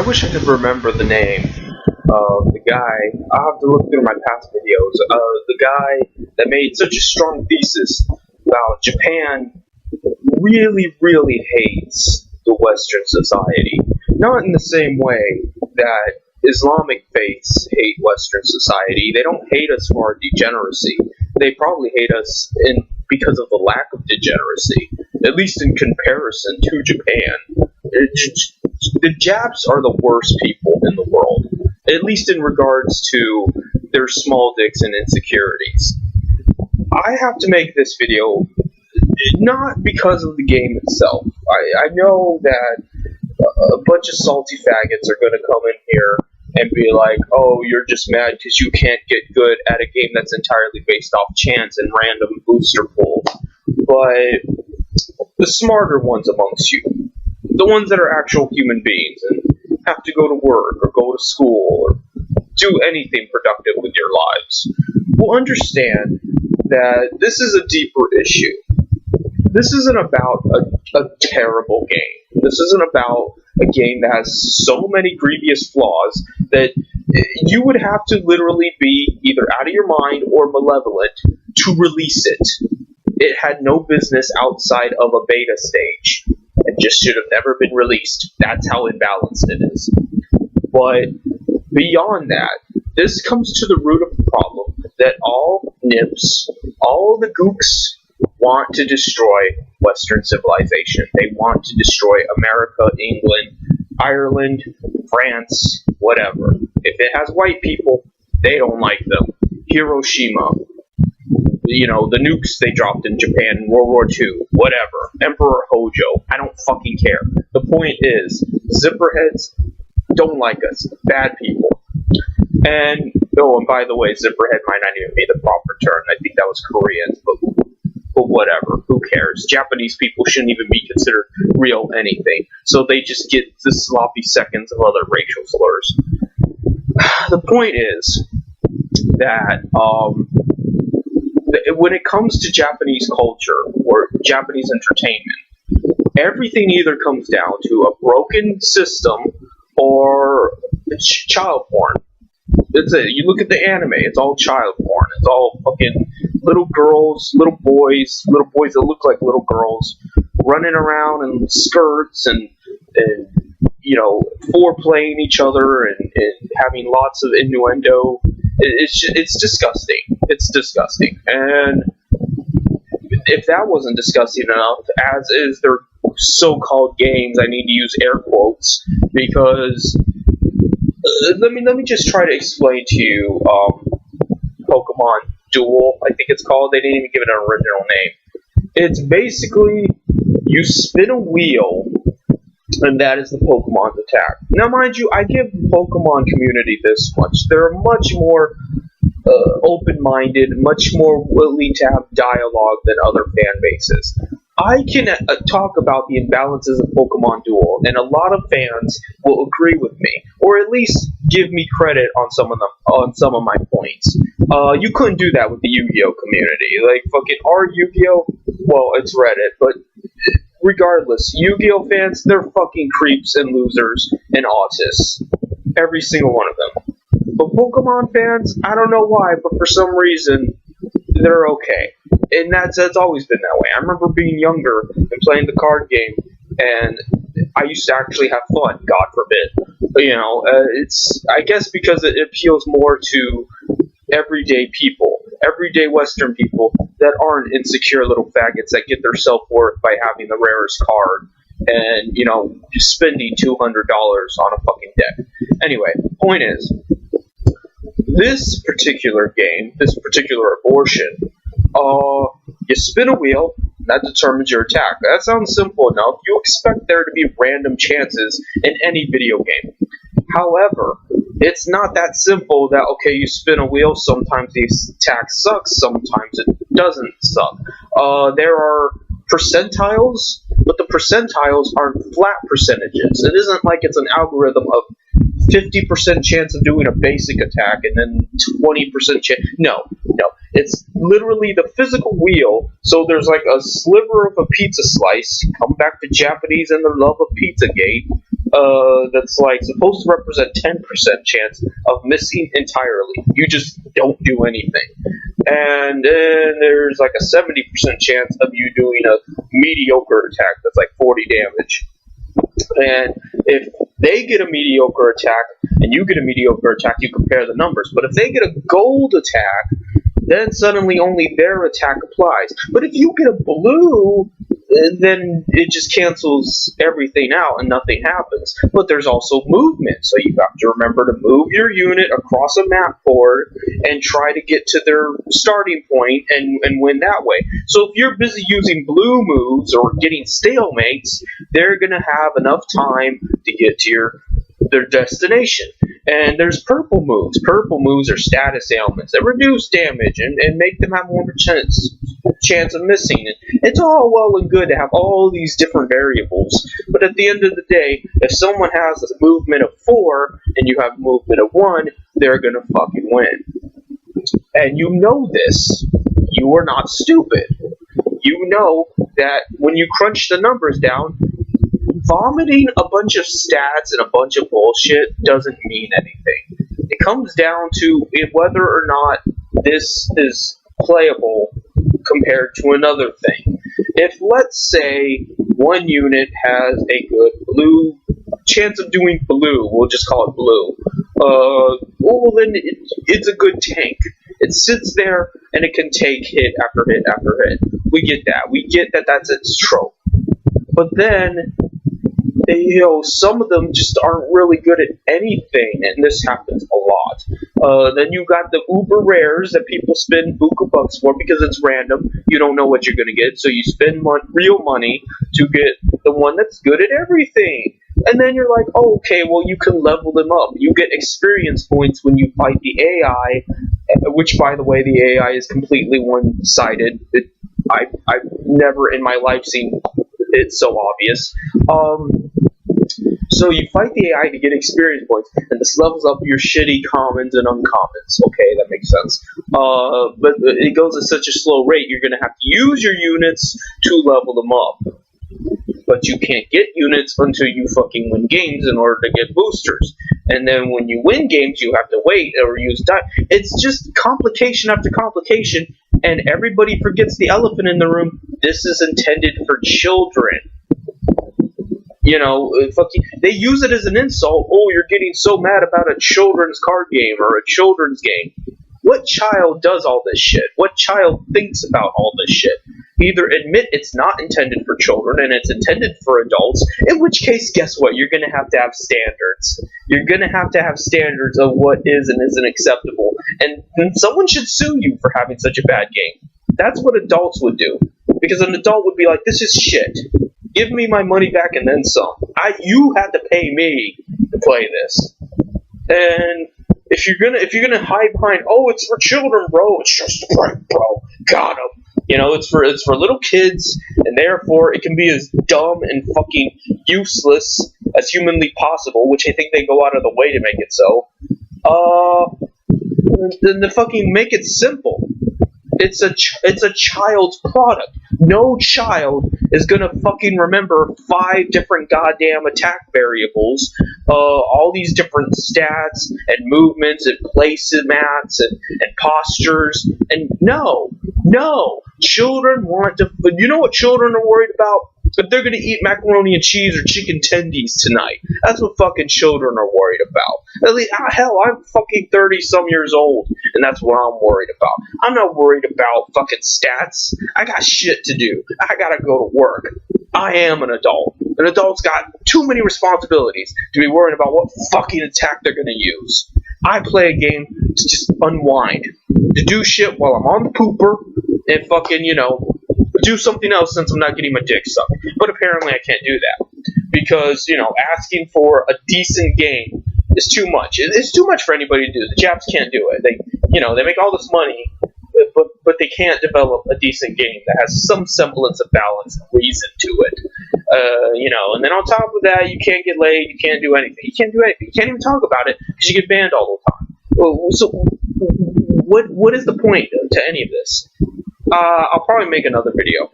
I wish I could remember the name of the guy. I'll have to look through my past videos. The guy that made such a strong thesis about Japan really, really hates the Western society. Not in the same way that Islamic faiths hate Western society. They don't hate us for our degeneracy. They probably hate us because of the lack of degeneracy, at least in comparison to Japan. The Japs are the worst people in the world, at least in regards to their small dicks and insecurities. I have to make this video not because of the game itself. I know that a bunch of salty faggots are going to come in here and be like, oh, you're just mad because you can't get good at a game that's entirely based off chance and random booster pulls. But the smarter ones amongst you, the ones that are actual human beings and have to go to work or go to school or do anything productive with your lives, will understand that this is a deeper issue. This isn't about a terrible game. This isn't about a game that has so many grievous flaws that you would have to literally be either out of your mind or malevolent to release it. It had no business outside of a beta stage. It just should have never been released. That's how imbalanced it is. But beyond that, this comes to the root of the problem that all NIPs, all the gooks, want to destroy Western civilization. They want to destroy America, England, Ireland, France, whatever. If it has white people, they don't like them. Hiroshima, the nukes they dropped in Japan in World War II, whatever. Emperor Hojo, I don't fucking care. The point is, zipperheads don't like us. Bad people. And by the way, zipperhead might not even be the proper term. I think that was Koreans, but whatever. Who cares? Japanese people shouldn't even be considered real anything. So they just get the sloppy seconds of other racial slurs. The point is that when it comes to Japanese culture or Japanese entertainment, everything either comes down to a broken system or child porn. That's it. You look at the anime, it's all child porn. It's all fucking little girls, little boys that look like little girls running around in skirts and foreplaying each other and having lots of innuendo. It's disgusting. It's disgusting. And if that wasn't disgusting enough, as is their so-called games, I need to use air quotes because let me just try to explain to you Pokemon Duel, I think it's called. They didn't even give it an original name. It's basically you spin a wheel and that is the Pokemon's attack. Now mind you, I give the Pokemon community this much. They're much more open-minded, much more willing to have dialogue than other fan bases. I can talk about the imbalances of Pokemon Duel, and a lot of fans will agree with me, or at least give me credit on some of my points. You couldn't do that with the Yu-Gi-Oh community. Like fucking our Yu-Gi-Oh, well, it's Reddit, but regardless, Yu-Gi-Oh fans, they're fucking creeps and losers and autists, every single one of them. But Pokemon fans, I don't know why, but for some reason, they're okay. And that's always been that way. I remember being younger and playing the card game, and I used to actually have fun, God forbid. It's, I guess because it appeals more to everyday people, everyday Western people that aren't insecure little faggots that get their self-worth by having the rarest card and, spending $200 on a fucking deck. Anyway, point is, this particular game, this particular abortion, you spin a wheel, that determines your attack. That sounds simple enough. You expect there to be random chances in any video game. However, it's not that simple that, okay, you spin a wheel, sometimes the attack sucks, sometimes it doesn't suck. There are percentiles, but the percentiles aren't flat percentages. It isn't like it's an algorithm of 50% chance of doing a basic attack and then 20% chance. No. It's literally the physical wheel, so there's like a sliver of a pizza slice. Come back to Japanese and their love of Pizzagate. that's like supposed to represent 10% chance of missing entirely. You just don't do anything. And then there's like a 70% chance of you doing a mediocre attack that's like 40 damage. And if they get a mediocre attack and you get a mediocre attack, you compare the numbers. But if they get a gold attack, then suddenly only their attack applies. But if you get a blue, then it just cancels everything out and nothing happens. But there's also movement, so you have to remember to move your unit across a map board and try to get to their starting point and win that way. So if you're busy using blue moves or getting stalemates, they're going to have enough time to get to their destination. And there's purple moves. Purple moves are status ailments that reduce damage and make them have more of a chance of missing. And it's all well and good to have all these different variables, but at the end of the day, if someone has a movement of 4 and you have a movement of 1, they're gonna fucking win. And you know this. You are not stupid. You know that when you crunch the numbers down, vomiting a bunch of stats and a bunch of bullshit doesn't mean anything. It comes down to whether or not this is playable compared to another thing. If, let's say, one unit has a good blue chance of doing blue, we'll just call it blue, well then it's a good tank. It sits there and it can take hit after hit after hit. We get that. We get that that's its trope. But then, some of them just aren't really good at anything, and this happens a lot. Then you got the uber rares that people spend buku bucks for because it's random. You don't know what you're going to get, so you spend real money to get the one that's good at everything. And then you're like, oh, okay, well, you can level them up. You get experience points when you fight the AI, which, by the way, the AI is completely one-sided. I've never in my life seen it so obvious. So you fight the AI to get experience points, and this levels up your shitty commons and uncommons. Okay, that makes sense. But it goes at such a slow rate, you're going to have to use your units to level them up. But you can't get units until you fucking win games in order to get boosters. And then when you win games, you have to wait or use time. It's just complication after complication, and everybody forgets the elephant in the room. This is intended for children. You know, they use it as an insult. Oh, you're getting so mad about a children's card game or a children's game. What child does all this shit? What child thinks about all this shit? Either admit it's not intended for children and it's intended for adults, in which case, guess what? You're going to have standards. You're going to have standards of what is and isn't acceptable. And someone should sue you for having such a bad game. That's what adults would do. Because an adult would be like, this is shit. Give me my money back and then some. You had to pay me to play this. And if you're gonna hide behind, oh, it's for children, bro. It's just a prank, bro. Got 'em. You know, it's for little kids, and therefore it can be as dumb and fucking useless as humanly possible, which I think they go out of the way to make it so. Then fucking make it simple. It's a child's product. No child is gonna fucking remember 5 different goddamn attack variables, all these different stats and movements and placemats and postures. And no, children want to. You know what children are worried about? If they're gonna eat macaroni and cheese or chicken tendies tonight. That's what fucking children are worried about. At least, hell, I'm fucking 30-some years old, and that's what I'm worried about. I'm not worried about fucking stats. I got shit to do. I gotta go to work. I am an adult. An adult's got too many responsibilities to be worried about what fucking attack they're gonna use. I play a game to just unwind, to do shit while I'm on the pooper, and fucking, do something else since I'm not getting my dick sucked. But apparently I can't do that. Because, asking for a decent game is too much. It's too much for anybody to do. The Japs can't do it. They make all this money, but they can't develop a decent game that has some semblance of balance and reason to it. And then on top of that, you can't get laid, you can't do anything. You can't do anything. You can't even talk about it because you get banned all the time. So what is the point to any of this? I'll probably make another video